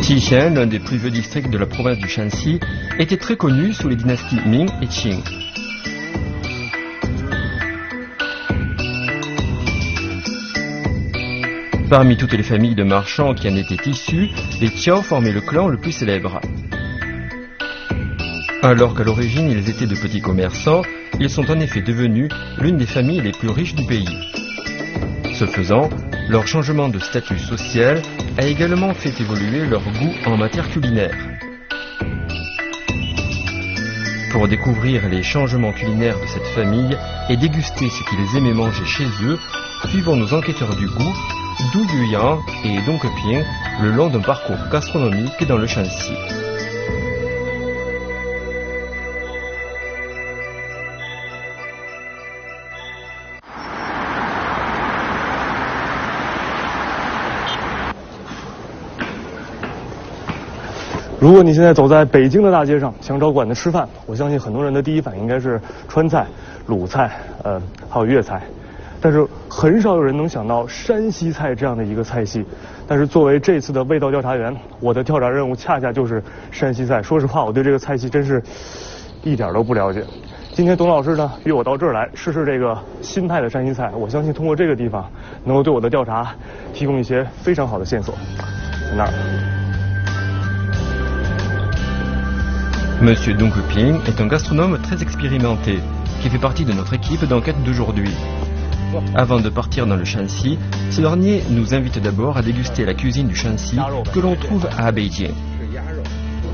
Xichen, l'un des plus vieux districts de la province du Shanxi, était très connu sous les dynasties Ming et Qing. Parmi toutes les familles de marchands qui en étaient issues, les Qiao formaient le clan le plus célèbre. Alors qu'à l'origine ils étaient de petits commerçants, ils sont en effet devenus l'une des familles les plus riches du pays. Ce faisant, leur changement de statut social a également fait évoluer leur goût en matière culinaire. Pour découvrir les changements culinaires de cette famille et déguster ce qu'ils aimaient manger chez eux, suivons nos enquêteurs du goût, Du Yuyan et Dong Keping, le long d'un parcours gastronomique dans le Shanxi.如果你现在走在北京的大街上，想找馆子吃饭，我相信很多人的第一反应应该是川菜、鲁菜，还有粤菜。但是很少有人能想到山西菜这样的一个菜系。但是作为这次的味道调查员，我的调查任务恰恰就是山西菜。说实话，我对这个菜系真是一点都不了解。今天董老师呢约我到这儿来试试这个新派的山西菜，我相信通过这个地方能够对我的调查提供一些非常好的线索。在那儿。Monsieur Dong Keping est un gastronome très expérimenté, qui fait partie de notre équipe d'enquête d'aujourd'hui. Avant de partir dans le Shanxi, ce dernier nous invite d'abord à déguster la cuisine du Shanxi que l'on trouve à Beijing.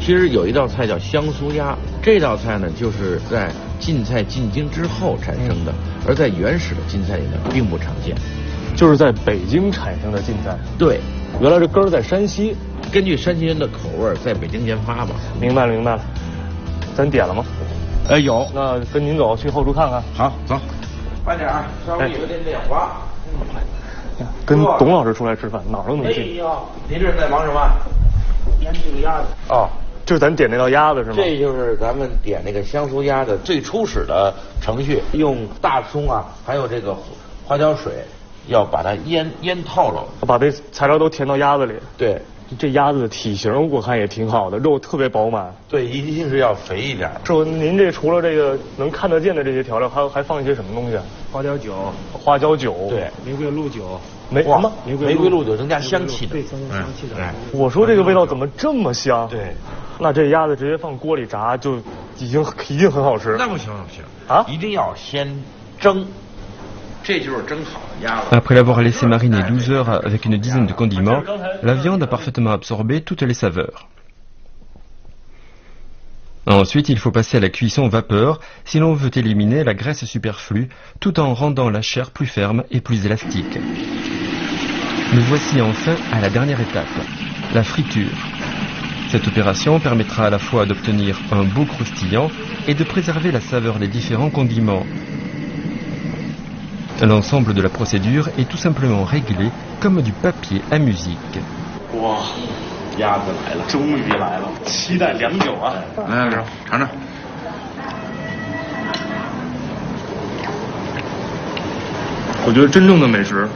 其实有一道菜叫香酥鸭，这道菜呢就是在晋菜进京之后产生的，而在原始的晋菜里呢并不常见。就是在北京产生的晋菜。对，原来这根儿在山西，根据山西人的口味在北京研发吧。明白了明白了。咱点了吗？有。那跟您走，去后厨看看。好，走。快点啊，稍微有点变化。跟董老师出来吃饭，哪儿都能进。您这是在忙什么？腌这个鸭子。哦，就是咱点那道鸭子是吗？这就是咱们点那个香酥鸭的最初始的程序，用大葱啊，还有这个花椒水，要把它腌透了，把这材料都填到鸭子里。对。这鸭子的体型我看也挺好的，肉特别饱满。对，一定是要肥一点。师傅，您这除了这个能看得见的这些调料，还放一些什么东西啊？花椒酒，花椒酒，对，玫瑰露酒，什么？玫瑰露酒增加香气的，对，增加香气的。我说这个味道怎么这么香？对，那这鸭子直接放锅里炸就已经很好吃。那不行不行啊！一定要先蒸。Après l'avoir laissé mariner 12 heures avec une dizaine de condiments, la viande a parfaitement absorbé toutes les saveurs. Ensuite, il faut passer à la cuisson vapeur si l'on veut éliminer la graisse superflue tout en rendant la chair plus ferme et plus élastique. Nous voici enfin à la dernière étape, la friture. Cette opération permettra à la fois d'obtenir un beau croustillant et de préserver la saveur des différents condiments. L'ensemble de la procédure est tout simplement réglé comme du papier à musique. 哇，鸭子来了，终于来了，期待良久啊！来，尝尝。我觉得真正的美食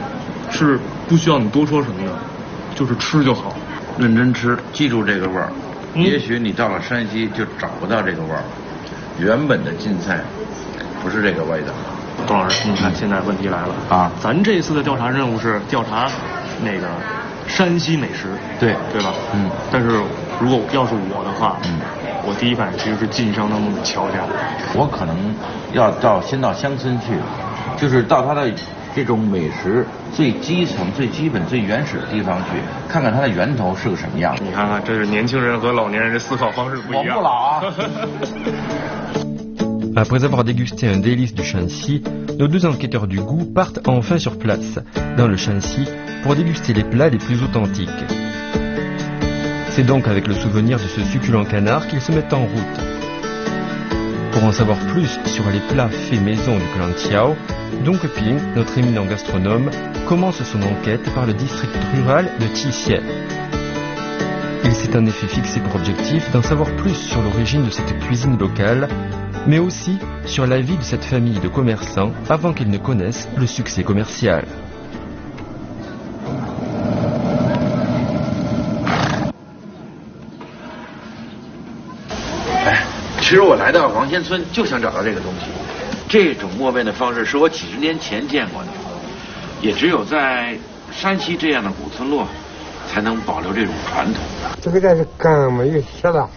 是不需要你多说什么的，就是吃就好，认真吃，记住这个味儿。也许你到了山西就找不到这个味儿了，原本的晋菜不是这个味道。董老师，你看现在问题来了啊！咱这次的调查任务是调查那个山西美食，对吧？嗯。但是如果要是我的话，我第一反应其实是晋商当中的乔家。我可能要先到乡村去，就是到它的这种美食最基层、最基本、最原始的地方去，看看它的源头是个什么样。你看看，这是年轻人和老年人的思考方式不一样。我不老啊。Après avoir dégusté un délice du Shanxi, nos deux enquêteurs du goût partent enfin sur place, dans le Shanxi, pour déguster les plats les plus authentiques. C'est donc avec le souvenir de ce succulent canard qu'ils se mettent en route. Pour en savoir plus sur les plats faits maison du clan Tiao, Dong Ping, notre éminent gastronome, commence son enquête par le district rural de Qixie. Il s'est en effet fixé pour objectif d'en savoir plus sur l'origine de cette cuisine locale, mais aussi sur la vie de cette famille de commerçants avant qu'ils ne connaissent le succès commercial.其实我来到王仙村就想找到这个东西，这种磨面的方式是我几十年前见过的，也只有在山西这样的古村落才能保留这种传统。这个是根没有洗了，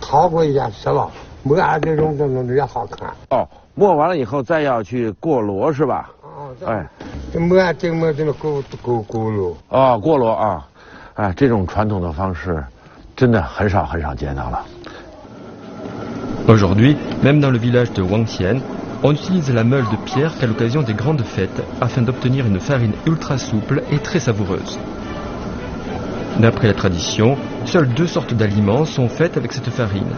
掏过一下洗了，磨完这种也好看。哦，磨完了以后再要去过箩是吧？哦，哎，这磨这个勾箩。哦，过箩啊，哎，这种传统的方式真的很少见到了。Aujourd'hui, même dans le village de Wangxian, on utilise la meule de pierre qu'à l'occasion des grandes fêtes afin d'obtenir une farine ultra souple et très savoureuse. D'après la tradition, seules 2 sortes d'aliments sont faites avec cette farine.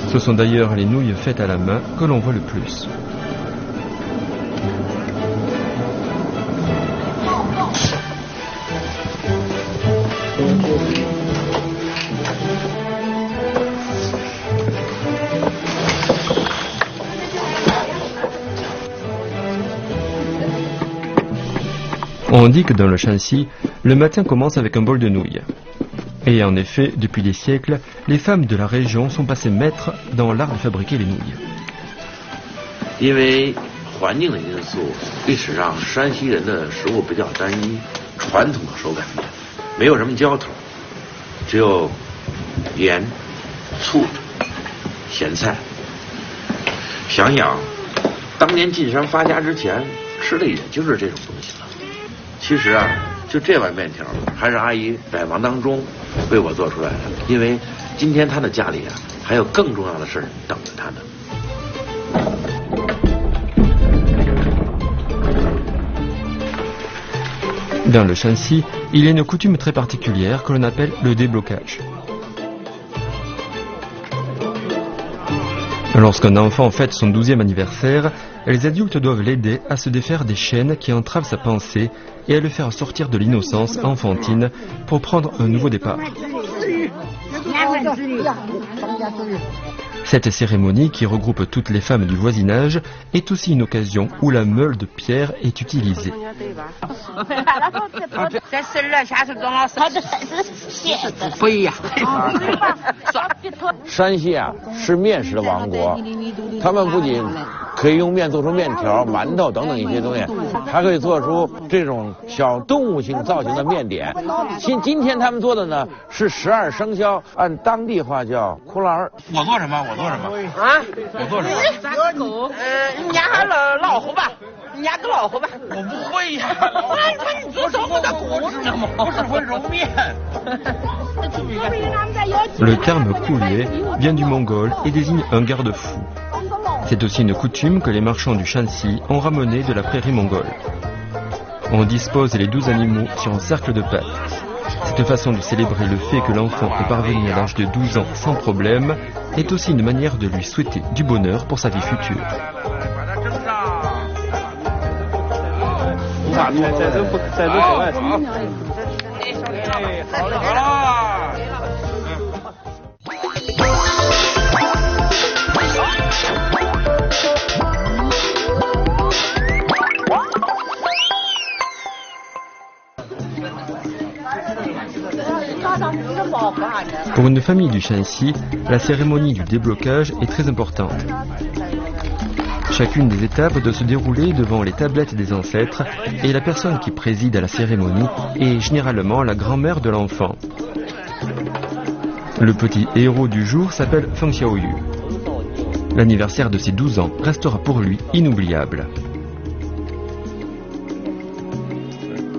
Ce sont d'ailleurs les nouilles faites à la main que l'on voit le plus. On dit que dans le Shanxi, le matin commence avec un bol de nouilles. Et en effet, depuis des siècles, les femmes de la région sont passées maîtres dans l'art de fabriquer les nouilles. 因为环境的因素，历史上山西人的食物比较单一，传统的手擀面，没有什么浇头，只有盐、醋、咸菜。想想，当年进山发家之前，吃的也就是这种东西了。其实啊，就这碗面条还是阿姨百忙当中为我做出来的，因为今天她的家里啊还有更重要的事儿等着她呢。Dans le Shanxi, il y a une coutume très particulière que l'on appelle le déblocage. Lorsqu'un enfant fête son 12e anniversaire, les adultes doivent l'aider à se défaire des chaînes qui entravent sa pensée et à le faire sortir de l'innocence enfantine pour prendre un nouveau départ. Cette cérémonie, qui regroupe toutes les femmes du voisinage, est aussi une occasion où la meule de pierre est utilisée. 山西啊是面食的王国，他们不仅可以用面做出面条、馒头等等一些东西，还可以做出这种小动物性造型的面点。今天他们做的呢是12生肖，按当地话叫哭篮儿。我做什么？我做什么？啊？我做什么？你家还老虎吧？你家个老虎吧？我不会呀。你做什么的故事呢？不是会揉面。Le terme coulier vient du mongol et désigne un garde-fou. C'est aussi une coutume que les marchands du Shanxi ont ramenée de la prairie mongole. On dispose les 12 animaux sur un cercle de pattes. Cette façon de célébrer le fait que l'enfant est parvenu à l'âge de 12 ans sans problème est aussi une manière de lui souhaiter du bonheur pour sa vie future. Pour une famille du Shanxi, la cérémonie du déblocage est très importante. Chacune des étapes doit se dérouler devant les tablettes des ancêtres et la personne qui préside à la cérémonie est généralement la grand-mère de l'enfant. Le petit héros du jour s'appelle Feng Xiaoyu. L'anniversaire de ses 12 ans restera pour lui inoubliable.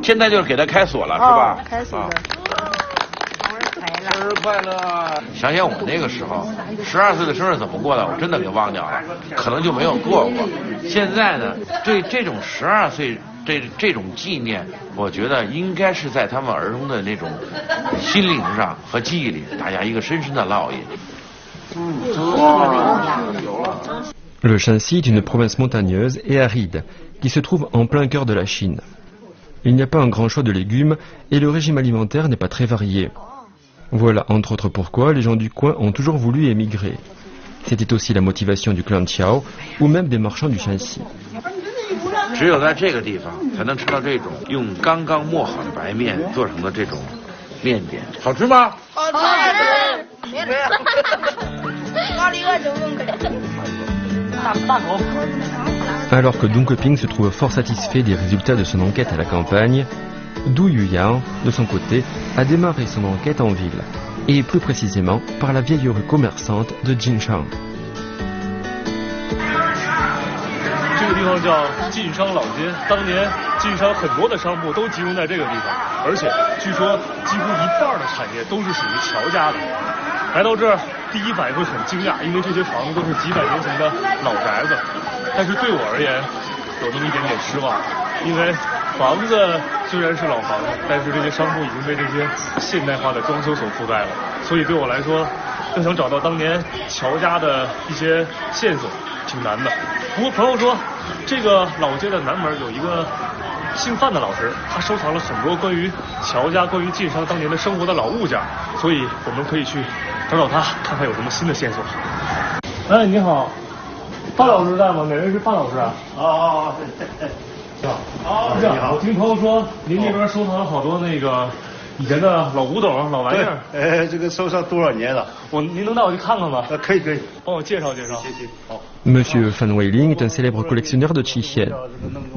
现在就是给他开锁了，是吧？开锁的。生日快乐！想想我那个时候，12岁的生日怎么过的，我真的给忘掉了，可能就没有过过。现在呢，对这种12岁这种纪念，我觉得应该是在他们儿童的那种心灵上和记忆里打下一个深深的烙印。Le Shanxi est une province montagneuse et aride qui se trouve en plein cœur de la Chine. Il n'y a pas un grand choix de légumes et le régime alimentaire n'est pas très varié. Voilà entre autres pourquoi les gens du coin ont toujours voulu émigrer. C'était aussi la motivation du clan Qiao ou même des marchands du Shanxi. 只有在这个地方才能吃到这种用刚刚磨好的白面做成的这种面点，好吃吗？好吃。Alors que Dong Keping se trouve fort satisfait des résultats de son enquête à la campagne, Du Yuyao, de son côté, a démarré son enquête en ville, et plus précisément par la vieille rue commerçante de Jinshan. 这个地方叫晋商老街，当年晋商很多的商铺都集中在这个地方，而且据说几乎一半的产业都是属于乔家的。来到这儿，第一反应会很惊讶，因为这些房子都是几百年前的老宅子。但是对我而言，有那么一点点失望，因为房子虽然是老房子，但是这些商铺已经被这些现代化的装修所覆盖了，所以对我来说，要想找到当年乔家的一些线索，挺难的。不过朋友说，这个老街的南门有一个姓范的老师，他收藏了很多关于乔家、关于晋商当年的生活的老物件，所以我们可以去找找他，看看有什么新的线索。哎，你好，范老师在吗？哪位是范老师啊？你好。你好。我听朋友说，您这边收藏了好多那个以前的老古董、老玩意儿。这个收藏多少年了？您能带我去看看吗？可以，帮我介绍介绍。谢谢。好。Monsieur Fan Weiling est un célèbre collectionneur de chichiennes.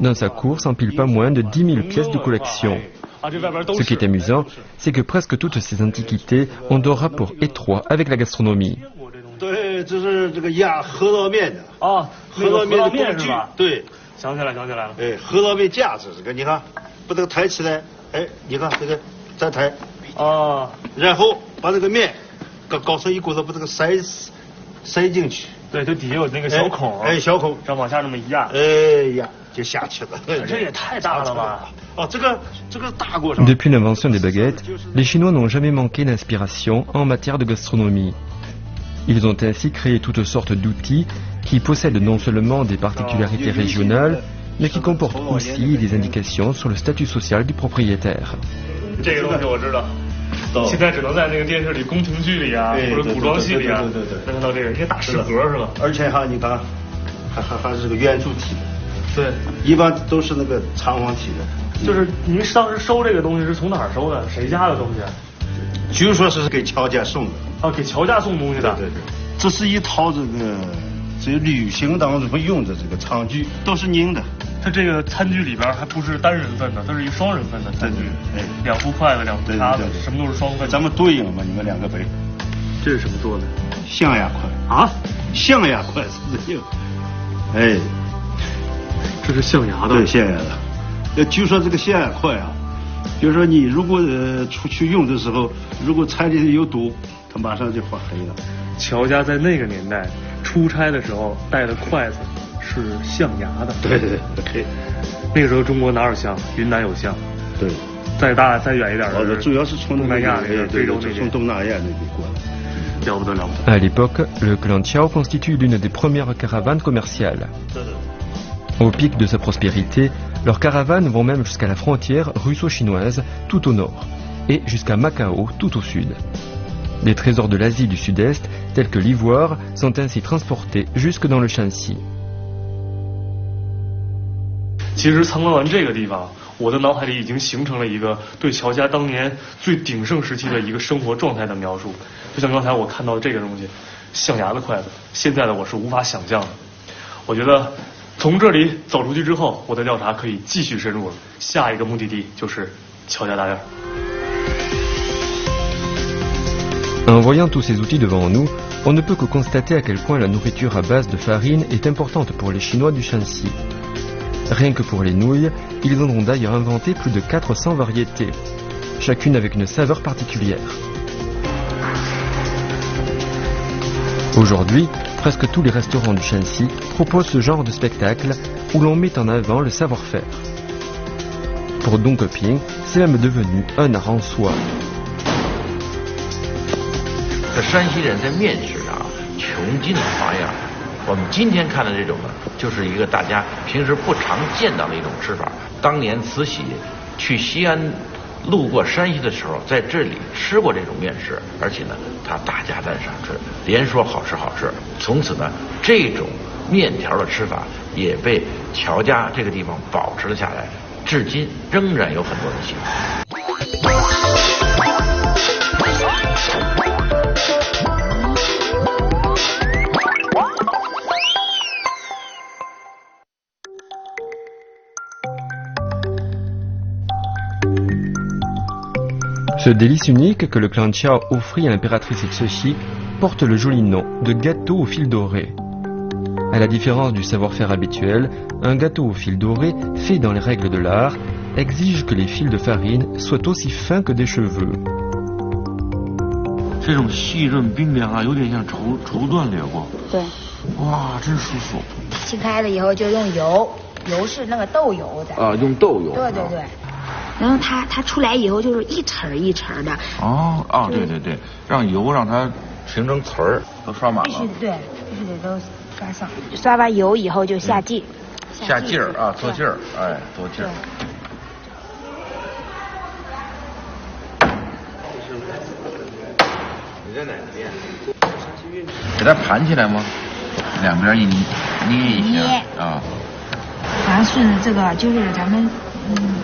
Dans sa cour s'empilent pas moins de 10 000 pièces de collection. Ce qui est amusant, c'est que presque toutes ces antiquités ont un rapport étroit avec la gastronomie. 对，这是这个压饸饹面的啊，饸饹面的工具。对，想起来了。哎，饸饹面架子这个，你看，把这个抬起来，哎，你看这个再抬。啊，然后把这个面搞成一锅子，把这个塞进去。对，就底下有那个小孔，小孔，然后往下那么一压，压就下去了。这也太大了吧！哦，这个大锅上。Depuis l'invention des baguettes, les Chinois n'ont jamais manqué d'inspiration en matière de gastronomie. Ils ont ainsi créé toutes sortes d'outils qui possèdent non seulement des particularités régionales, mais qui comportent aussi des indications sur le statut social du propriétaire. 这个东西我知道。现在只能在那个电视里、宫廷剧里啊，或者古装戏里啊，能看到这个，一个大食盒是吧？而且你看，还是个圆柱体的。对，一般都是那个长方体的。就是您当时收这个东西是从哪儿收的？谁家的东西？据说是给乔家送的。啊，给乔家送东西的。对，这是一套这旅行当中会用的这个餐具，都是拧的。它这个餐具里边还不是单人份的，它是一双人份的餐具，两副筷子，两副叉子，什么都是双份的。咱们对应嘛，你们两个杯。这是什么做的？象牙筷啊，象牙筷子的。哎，这是象牙的。对，象牙的。据说这个象牙筷啊，就是说你如果出去用的时候，如果菜里有毒，它马上就发黑了。乔家在那个年代出差的时候带的筷子是象牙的。对，那个时候中国哪有象？云南有象。对，再远一点的，主要是从东南亚那边，非洲那边，从东南亚那边过来。了不得。À l'époque, le clan Qiao constitue l'une des premières caravanes commerciales. Au pic de sa prospérité, leurs caravanes vont même jusqu'à la frontière russo-chinoise, tout au nord, et jusqu'à Macao, tout au sud. Des trésors de l'Asie du Sud-Est, tels que l'ivoire, sont ainsi transportés jusque dans le Shanxi. 其实参观完这个地方，我的脑海里已经形成了一个对乔家当年最鼎盛时期的一个生活状态的描述。就像刚才我看到的这个东西，象牙的筷子，现在的我是无法想象的。我觉得从这里走出去之后，我的调查可以继续深入了。下一个目的地就是乔家大院。En voyant tous ces outils devant nous, on ne peut que constater à quel point la nourriture à base de farine est importante pour les Chinois du Shanxi. Rien que pour les nouilles, ils en ont d'ailleurs inventé plus de 400 variétés, chacune avec une saveur particulière. Aujourd'hui, presque tous les restaurants du Shanxi proposent ce genre de spectacle où l'on met en avant le savoir-faire. Pour Dong Keping, c'est même devenu un art en soi. 这山西人在面食上穷尽了花样。我们今天看的这种呢，就是一个大家平时不常见到的一种吃法。当年慈禧去西安路过山西的时候，在这里吃过这种面食，而且呢，他大加赞赏，连说好吃好吃。从此呢，这种面条的吃法也被乔家这个地方保持了下来，至今仍然有很多人喜欢。Ce délice unique que le clan Qiao offrit à l'impératrice Cixi porte le joli nom de gâteau au fil doré. À la différence du savoir-faire habituel, un gâteau au fil doré, fait dans les règles de l'art, exige que les fils de farine soient aussi fins que des cheveux. 这种细润冰凉啊，有点像绸缎裂过。对。哇，真舒服。切开了以后就用油，油是那个豆油的。啊，用豆油。对对对。然后它出来以后就是一层一层的。哦，对对对，让油让它形成层儿，都刷满了。必须得都刷上。刷完油以后就下劲。下劲儿啊，做劲儿，哎，做劲儿。你在哪边？给它盘起来吗？两边一捏一下啊。咱顺着这个就是咱们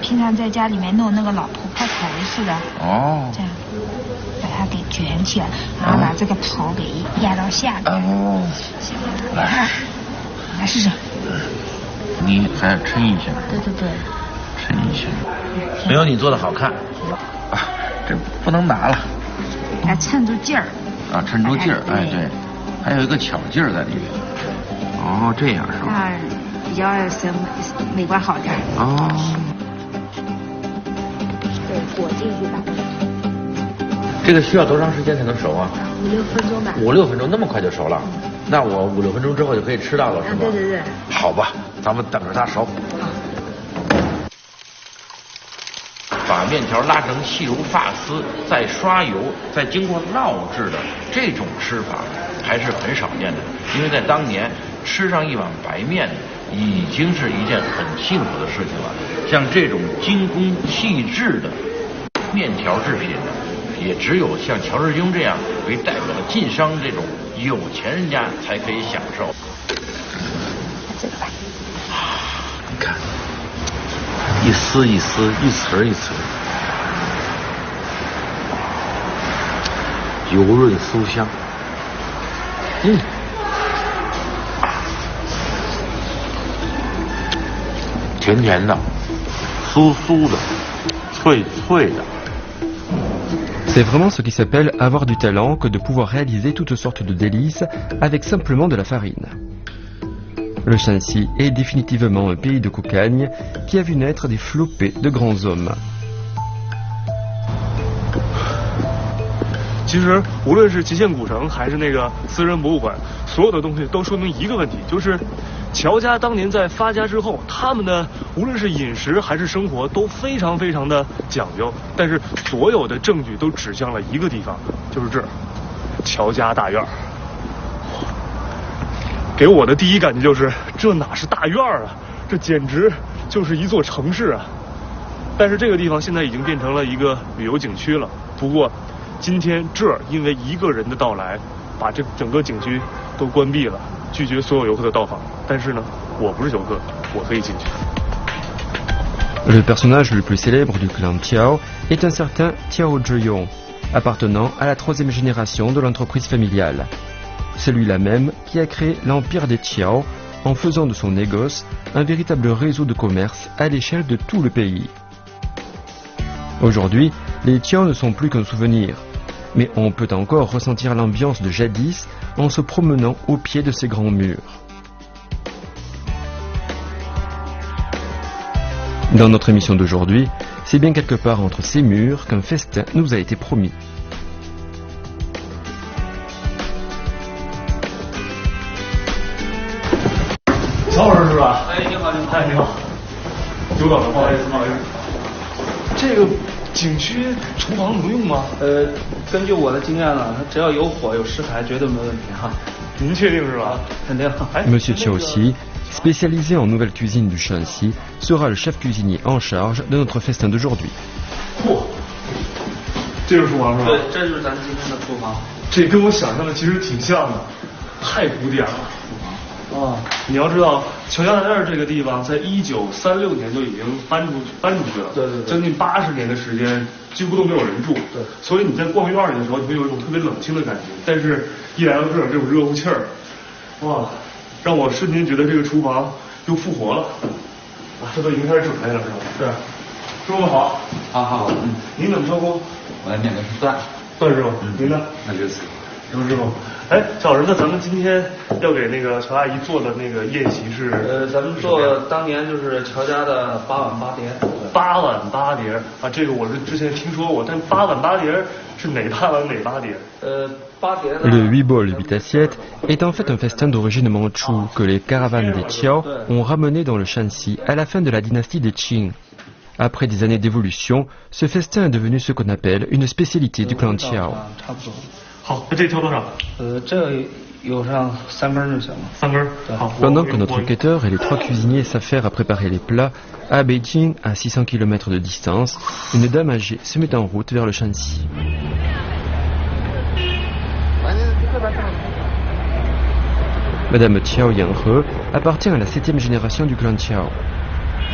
平常在家里面弄那个老婆婆头似的。哦。这样把它给卷起来，然后把这个头给压到下面。哦。行，来试试。你还抻一下。对对对。抻一下。没有你做的好看。啊，这不能拿了。来衬住劲儿。啊，衬住劲儿，哎对，还有一个巧劲儿在里面。哦，这样是吧？比较美观好点。哦。对，裹进去吧。这个需要多长时间才能熟啊？5、6分钟吧。5、6分钟，那么快就熟了？那我5、6分钟之后就可以吃到了，是吗？对对对。好吧，咱们等着它熟。把面条拉成细如发丝，再刷油，再经过烙制的这种吃法还是很少见的。因为在当年吃上一碗白面已经是一件很幸福的事情了。像这种精工细致的面条制品，也只有像乔致庸这样为代表的晋商这种有钱人家才可以享受。这个吧，你看。一丝一丝，一层一层，油润酥香。甜甜的，酥酥的，脆脆的。C'est vraiment ce qui s'appelle avoir du talent que de pouvoir réaliser toutes sortes de délices avec simplement de la farine. Le Shanxi est définitivement un pays de cocagne qui a vu naître des flopées de grands hommes. 其实无论是极限古城还是那个私人博物馆，所有的东西都说明一个问题，就是乔家当年在发家之后，他们的无论是饮食还是生活都非常非常的讲究，但是所有的证据都指向了一个地方，就是这儿，乔家大院。给我的第一感觉就是，这哪是大院啊，这简直就是一座城市啊！但是这个地方现在已经变成了一个旅游景区了。不过，今天这儿因为一个人的到来，把这整个景区都关闭了，拒绝所有游客的到访。但是呢，我不是游客，我可以进去。Le personnage le plus célèbre du clan Qiao est un certain Qiao Zhiyong, appartenant à la 3e génération de l'entreprise familiale. Celui-là même qui a créé l'empire des Qiao en faisant de son négoce un véritable réseau de commerce à l'échelle de tout le pays. Aujourd'hui, les Qiao ne sont plus qu'un souvenir, mais on peut encore ressentir l'ambiance de jadis en se promenant au pied de ces grands murs. Dans notre émission d'aujourd'hui, c'est bien quelque part entre ces murs qu'un festin nous a été promis. 乔老师是吧？哎，你好，你好，久等了，不好意思，不好意思。这个景区厨房能用吗？根据我的经验呢，它只要有火有食材，绝对没问题哈。您确定是吧？肯定。Monsieur Qiaoxi, spécialisé en nouvelle cuisine du Shanxi, sera le chef cuisinier en charge de notre festin d'aujourd'hui. 嚯，这就是厨房是吧？对，这就是咱今天的厨房。这跟我想象的其实挺像的，太古典了。啊，你要知道，乔家大院这个地方，在1936年就已经搬出去了，对对对，将近80年的时间，几乎都没有人住。对，所以你在逛院里的时候，你会有一种特别冷清的感觉。但是，一来到这儿，这种热乎气儿，哇，让我瞬间觉得这个厨房又复活了。啊，这都已经开始准备了，是吧？是。师傅好。好。您怎么称呼？我的面的是段师傅。您呢？那就是。师傅。哎，小儿子，咱们今天要给那个乔阿姨做的那个宴席是？咱们做当年就是乔家的8碗8碟。8碗8碟啊，这个我是之前听说过，但8碗8碟是哪8碗哪8碟？8碟。Le 8 bols 8 assiettes est en fait un festin d'origine mandchoue que les caravanes des Qiao ont ramené dans le Shanxi à la fin de la dynastie des Qing. Après des années d'évolution, ce festin est devenu ce qu'on appelle une spécialité du clan Qiao. 好，这挑多少？这有上3根就行了。3根。好。Pendant que notre quêteur et les 3 cuisiniers s'affairent à préparer les plats, à Beijing, à 600 km de distance, une dame âgée se met en route vers le Shanxi. Madame Qiao Yanghe appartient à la 7e génération du clan Qiao.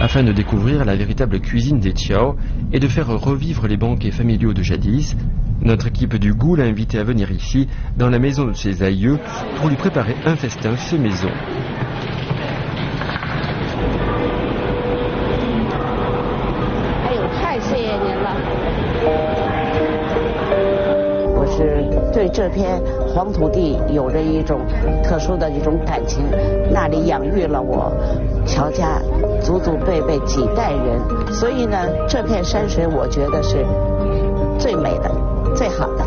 Afin de découvrir la véritable cuisine des Qiao et de faire revivre les banquets familiaux de jadis, notre équipe du goût l'a invité à venir ici, dans la maison de ses aïeux, pour lui préparer un festin fait maison. 哎呦，太谢谢您了！我是对这片黄土地有着一种特殊的一种感情，那里养育了我乔家祖祖辈辈几代人，所以呢，这片山水我觉得是最美的。最好的。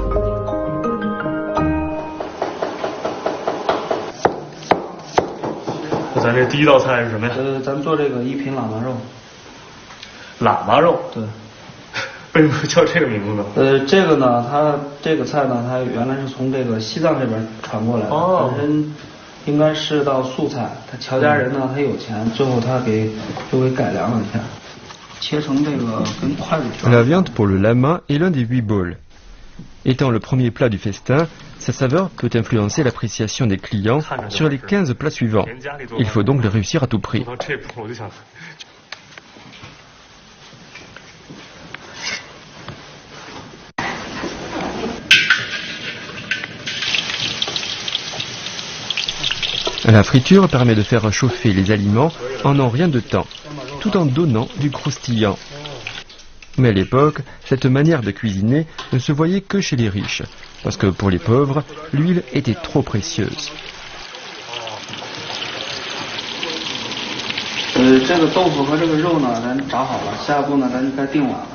那咱这第一道菜是什么呀？咱做这个1品喇嘛肉。喇嘛肉？对。为什么叫这个名字呢？这个呢，它这个菜呢，它原来是从这个西藏这边传过来的，本身应该是道素菜。他乔家人呢，他有钱，最后他又给改良了一下，切成这个跟筷子条。La viande pour le lama est l'un des 8 bols. Étant le premier plat du festin, sa saveur peut influencer l'appréciation des clients sur les 15 plats suivants. Il faut donc le réussir à tout prix. La friture permet de faire chauffer les aliments en un rien de temps, tout en donnant du croustillant. Mais à l'époque, cette manière de cuisiner ne se voyait que chez les riches, parce que pour les pauvres, l'huile était trop précieuse. 这个豆腐和这个肉呢，咱炸好了，下一步呢，咱就该定碗了。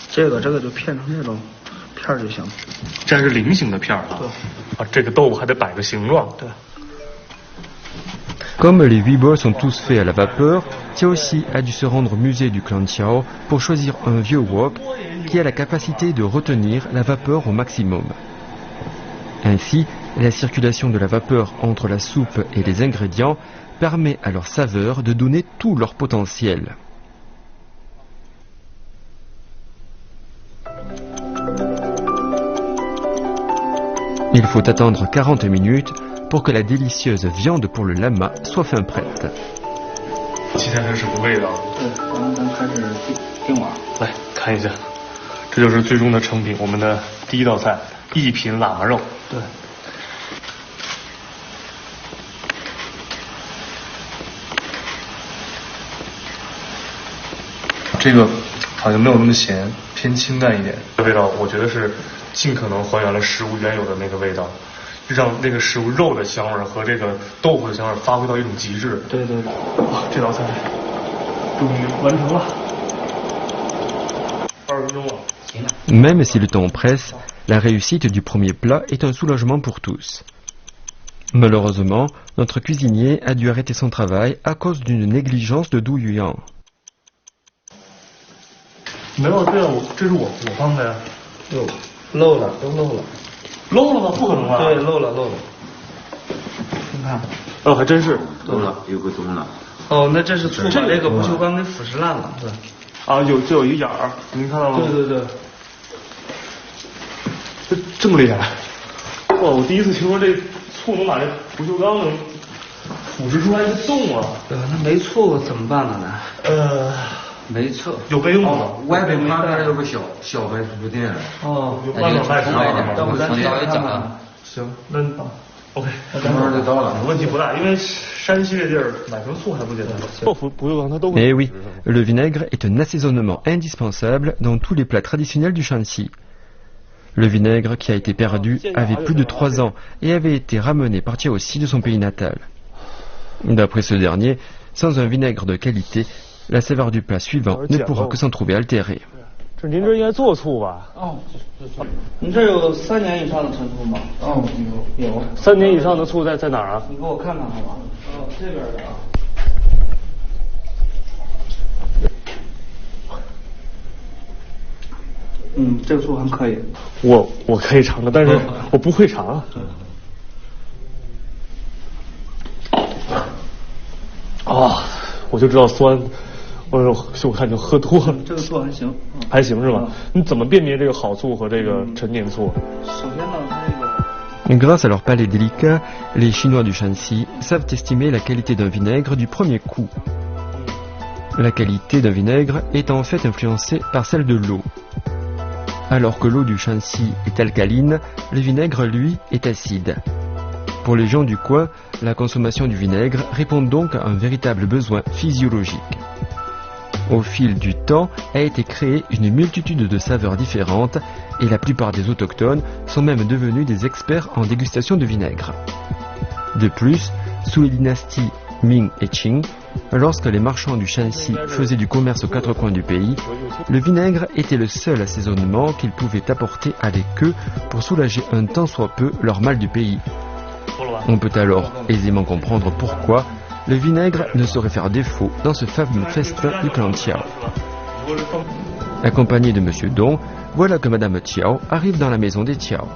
这个就片成这种片就行了。这是菱形的片啊。对。啊，这个豆腐还得摆个形状。对。 Comme les 8 bols sont tous faits à la vapeur, Qiaoxi a dû se rendre au musée du clan Qiao pour choisir un vieux wok qui a la capacité de retenir la vapeur au maximum. Ainsi, la circulation de la vapeur entre la soupe et les ingrédients permet à leur saveur de donner tout leur potentiel. Il faut attendre 40 minutes pour que la délicieuse viande pour le lama soit fin prête. 期待是什么味道？对，咱开始定碗。来看一下，这就是最终的成品，我们的第一道菜1品喇嘛肉。对。这个好像没有那么咸，偏清淡一点。这味道我觉得是尽可能还原了食物原有的那个味道。 让那个食物肉的香味和这个豆腐的香味发挥到一种极致。对对对，哇，这道菜终于完成了，20分钟了。行了。Même si le temps presse, la réussite du premier plat est un soulagement pour tous. Malheureusement, notre cuisinier a dû arrêter son travail à cause d'une négligence de Du Yuan. 没有，对啊，这是我放的呀。哟，漏了，都漏了。漏了吗？不可能吧？对，漏了。你看。哦，还真是。漏了，有个洞了。哦，那这是醋把这个不锈钢给腐蚀烂了，是吧？啊，就有一个眼儿，您看到了吗？对。这么厉害！哇，我第一次听说这醋能把这不锈钢能腐蚀出来一个洞啊！对吧？那没醋怎么办了呢？没错，有备用的。外边旁边有个小白书店。哦，有外边卖书的。要不咱直接看看？行，那OK， 那就到了，问题不大，因为山西这地儿买瓶醋还不简单。Eh oui, le vinaigre est un assaisonnement indispensable dans tous les plats traditionnels du Shanxi. Le vinaigre qui a été perdu avait plus de 3 ans et avait été ramené par Qiaoxi de son pays natal. D'après ce dernier, sans un vinaigre de qualité, la saveur du plat suivant ne pourra que s'en trouver altérée. 这您这应该做醋吧？哦，您这有3年以上的陈醋吗？哦，有。3年以上的醋在哪儿啊？你给我看看好吗？哦，这边的啊。这个醋还可以。我可以尝的，但是我不会尝。啊，我就知道酸。我看就喝多了。这个醋还行。还行是吧？你怎么辨别这个好醋和这个陈年醋？首先呢，它这个。Grâce à leur palais délicat, les Chinois du Shanxi savent estimer la qualité d'un vinaigre du premier coup. La qualité d'un vinaigre est en fait influencée par celle de l'eau. Alors que l'eau du Shanxi est alcaline, le vinaigre, lui, est acide. Pour les gens du coin, la consommation du vinaigre répond donc à un véritable besoin physiologique. Au fil du temps a été créée une multitude de saveurs différentes et la plupart des autochtones sont même devenus des experts en dégustation de vinaigre. De plus, sous les dynasties Ming et Qing, lorsque les marchands du Shanxi faisaient du commerce aux 4 coins du pays, le vinaigre était le seul assaisonnement qu'ils pouvaient apporter avec eux pour soulager un tant soit peu leur mal du pays. On peut alors aisément comprendre pourquoi le vinaigre ne saurait faire défaut dans ce fameux festin du clan Qiao. Accompagné de Monsieur Dong, voilà que Madame Qiao arrive dans la maison des Qiao.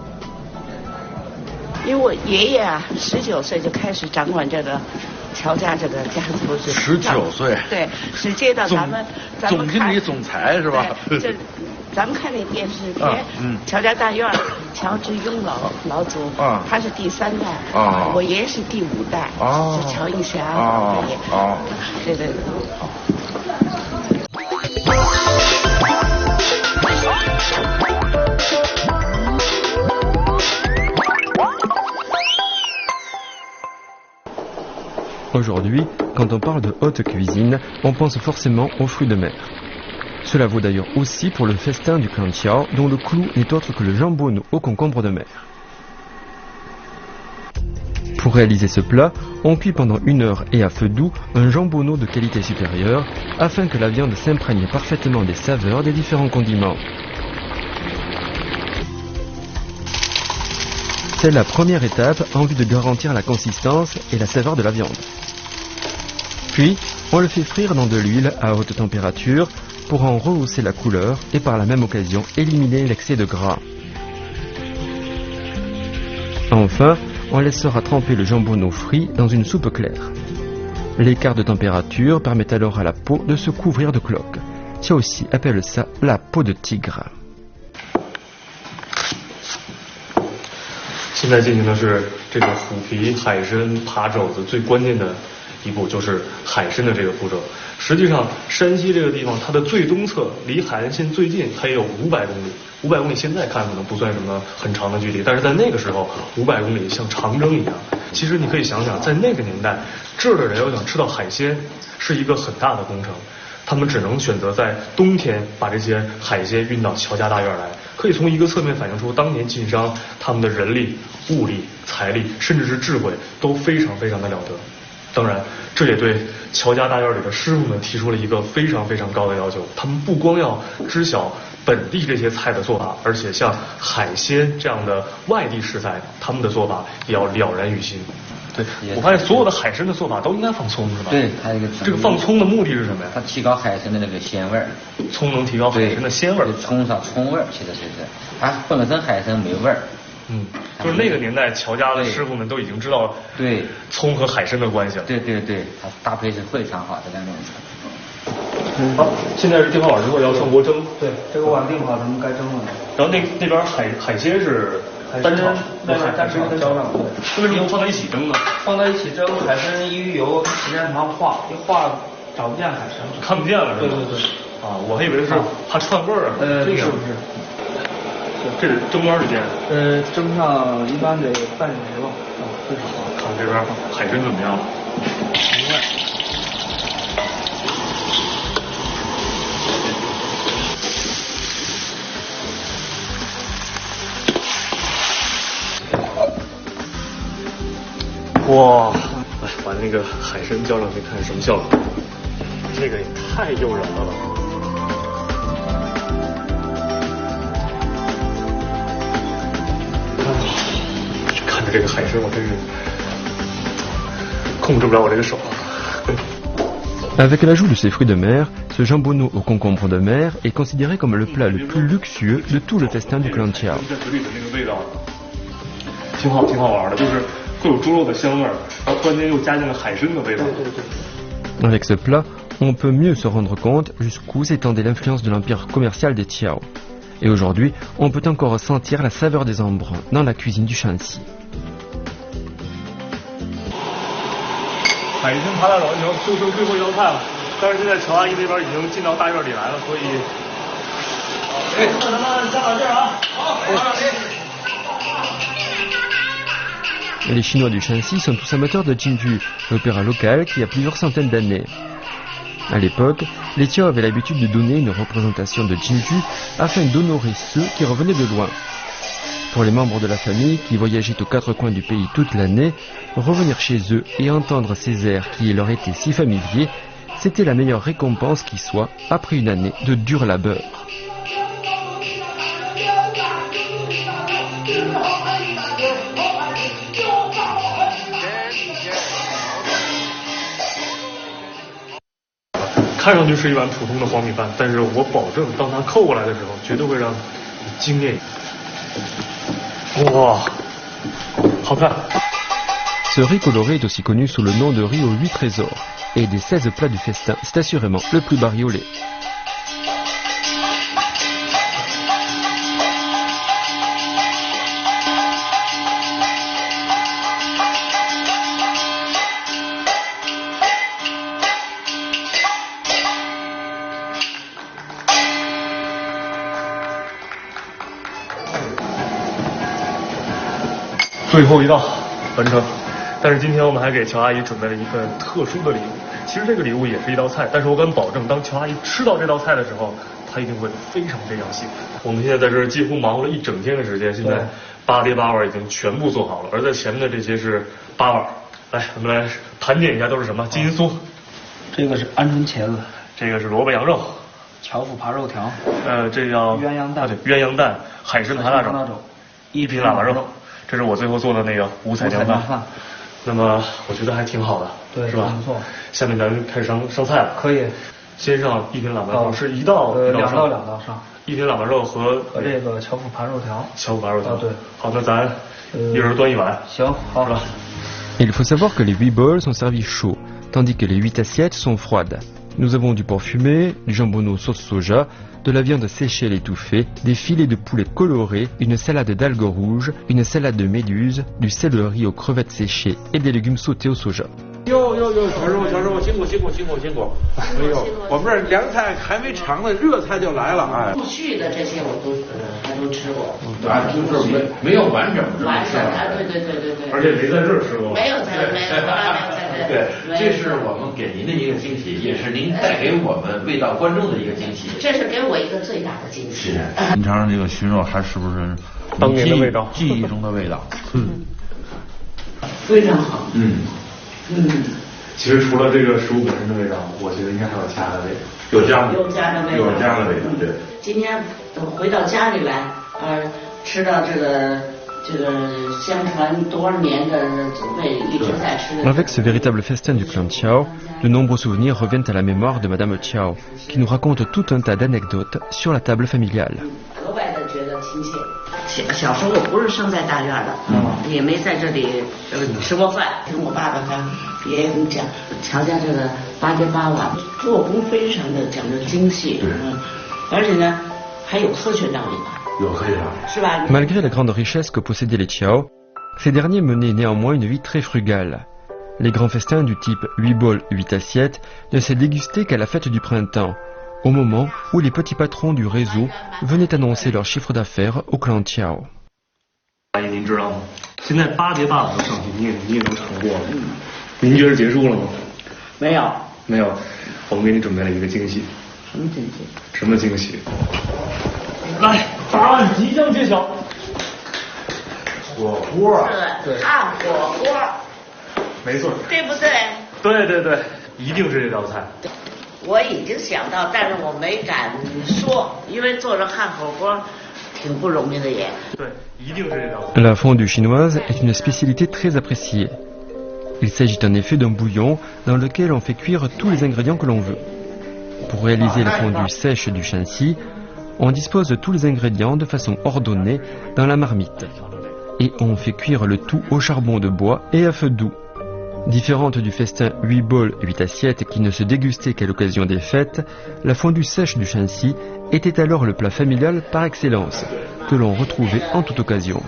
因为我爷爷啊，19岁就开始掌管这个乔家这个家族，19岁，对，是接到咱们总经理总裁是吧？这咱们看那电视片，乔家大院，乔致庸老祖，他是第3代，我爷爷是第5代，是乔义祥爷爷，对。Aujourd'hui, quand on parle de haute cuisine, on pense forcément aux fruits de mer. Cela vaut d'ailleurs aussi pour le festin du clan Qiao, dont le clou n'est autre que le jambonneau au concombre de mer. Pour réaliser ce plat, on cuit pendant 1 heure et à feu doux un jambonneau de qualité supérieure, afin que la viande s'imprègne parfaitement des saveurs des différents condiments. C'est la première étape en vue de garantir la consistance et la saveur de la viande. Puis, on le fait frire dans de l'huile à haute température pour en rehausser la couleur et par la même occasion éliminer l'excès de gras. Enfin, on laissera tremper le jambonneau frit dans une soupe claire. L'écart de température permet alors à la peau de se couvrir de cloques. Qiaoxi appelle ça la peau de tigre. 现在进行的是这个虎皮海参扒肘子最关键的一步，就是海参的这个步骤。实际上，山西这个地方它的最东侧离海岸线最近，它也有500公里。500公里现在看可能不算什么很长的距离，但是在那个时候，500公里像长征一样。其实你可以想想，在那个年代，这儿的人要想吃到海鲜，是一个很大的工程。他们只能选择在冬天把这些海鲜运到乔家大院来，可以从一个侧面反映出当年晋商他们的人力、物力、财力，甚至是智慧都非常非常的了得。当然，这也对乔家大院里的师傅们提出了一个非常非常高的要求，他们不光要知晓本地这些菜的做法，而且像海鲜这样的外地食材，他们的做法也要了然于心。对，我发现所有的海参的做法都应该放葱是吧？对，它这个放葱的目的是什么呀？它提高海参的那个鲜味儿。葱能提高海参的鲜味儿。葱上葱味儿，其实是它本身海参没味儿。就是那个年代乔家的师傅们都已经知道对葱和海参的关系了。对，它搭配是非常好的两种。好，现在是定好碗之后要上锅蒸。对，这个碗定好，咱们该蒸了。然后那边海鲜是单炒，那边单炒焦上。对，为什么放在一起蒸呢？放在一起蒸，海参一遇油，时间长化，一化找不见海参，看不见了是吧？对。啊，我还以为是怕串味儿啊。这个不是。这是蒸多长时间？蒸上一般得半小时吧，最少。看这边海参怎么样？哇，来把那个海参浇上去看什么效果？这个也太诱人了吧！看着这个海参，我真是控制不了我这个手。Avec l'ajout de ces fruits de mer, ce jambonneau au concombre de mer est considéré comme le plat le plus luxueux de tout le festin du clan Chiao. 挺好玩的，就是会有猪肉的香味儿，然后突然间又加进了海参的味道。Avec ce plat, on peut mieux se rendre compte jusqu'où s'étendait l'influence de l'empire commercial des Chiao. Et aujourd'hui, on peut encore sentir la saveur des embruns dans la cuisine du Shanxi. 海参扒大佬，你要就剩最后一道菜了。但是现在乔阿姨那边已经进到大院里来了，所以，咱们站到这儿啊。好，Les Chinois du Shanxi sont tous amateurs de Jinju, l'opéra local qui a plusieurs centaines d'années. À l'époque, les Chiao avaient l'habitude de donner une représentation de Jinju afin d'honorer ceux qui revenaient de loin. Pour les membres de la famille qui voyageaient aux quatre coins du pays toute l'année, revenir chez eux et entendre ces airs qui leur étaient si familiers, c'était la meilleure récompense qui soit après une année de dur labeur. 看上去是一碗普通的黄米饭，但是我保证，当它扣过来的时候，绝对会让你惊艳。哇，好看！ Ce riz coloré est aussi connu sous le nom de riz aux 8 trésors, et des 16 plats du festin, c'est assurément le plus bariolé. 最后一道完成，但是今天我们还给乔阿姨准备了一份特殊的礼物。其实这个礼物也是一道菜，但是我敢保证，当乔阿姨吃到这道菜的时候，她一定会非常喜欢。我们现在在这儿几乎忙活了一整天的时间，现在8碟8碗已经全部做好了，而在前面的这些是8碗。来，我们来盘点一下都是什么：金银酥，这个是鹌鹑茄子，这个是萝卜羊肉，巧妇扒肉条，这叫鸳鸯蛋，对，鸳鸯蛋，海参扒大肘，一品喇叭肉。这是我最后做的那个五彩酱饭，那么我觉得还挺好的，对，是吧？不错。下面咱开始上菜了。可以。先上一品喇叭肉，是一道两道上。一品喇叭肉和这个巧妇扒肉条。巧妇扒肉条。对。好，那咱一人端一碗。行，好。是吧？ Il faut savoir que les 8 bols sont servis chauds, tandis que les 8 assiettes sont froides. Nous avons du porc fumé, du jambonneau sauce soja, de la viande séchée et étouffée, des filets de poulet colorés, une salade d'algues rouges, une salade de méduse, du céleri aux crevettes séchées et des légumes sautés au soja. 哟，小师傅，辛苦！哎呦，我们这儿凉菜还没尝呢，热菜就来了，哎。陆续的这些我都吃过，就是没有完整的。对。而且没在这儿吃过。没有在。对，这是我们给您的一个惊喜，也是您带给我们味道观众的一个惊喜。这是给我一个最大的惊喜。您尝尝这个熏肉，还是不是当年的味道？记忆中的味道。非常好。其实除了这个食物本身的味道，我觉得应该还有其他的味道，有家的味道，对。今天回到家里来，吃到这个 Avec ce véritable festin du clan Qiao, de nombreux souvenirs reviennent à la mémoire de Madame Qiao, qui nous raconte tout un tas d'anecdotes sur la table familiale. 小时候我不是生在大院的，也没在这里吃过饭。听我爸爸他爷爷跟讲，乔家这个8街8瓦，做工非常的讲究精细，而且呢还有科学道理吧？有科学道理，是吧？ Malgré la grande richesse que possédaient les Qiao, ces derniers menaient néanmoins une vie très frugale. Les grands festins du type 8 bols, 8 assiettes ne se dégustaient qu'à la fête du printemps, au moment où les petits patrons du réseau venaient annoncer leur chiffre d'affaires au clan Qiao. 阿姨，您知道吗？现在8街8瓦的上去，你也能尝过了。您觉得结束了吗？没有，没有。我们给你准备了一个惊喜。什么惊喜？什么惊喜？来，答案即将揭晓。火锅。对，汉火锅。没错。对不对？对对对，一定是这道菜。 我已经想到，但是我没敢说，因为做着汉火锅挺不容易的也。对，一定是这道菜。 La fondue chinoise est une spécialité très appréciée. Il s'agit en effet d'un bouillon dans lequel on fait cuire tous les ingrédients que l'on veut. Pour réaliser la fondue sèche du Shanxi, on dispose de tous les ingrédients de façon ordonnée dans la marmite. Et on fait cuire le tout au charbon de bois et à feu doux. Différente du festin 8 bols, 8 assiettes qui ne se dégustait qu'à l'occasion des fêtes, la fondue sèche du Shanxi était alors le plat familial par excellence, que l'on retrouvait en toute occasion.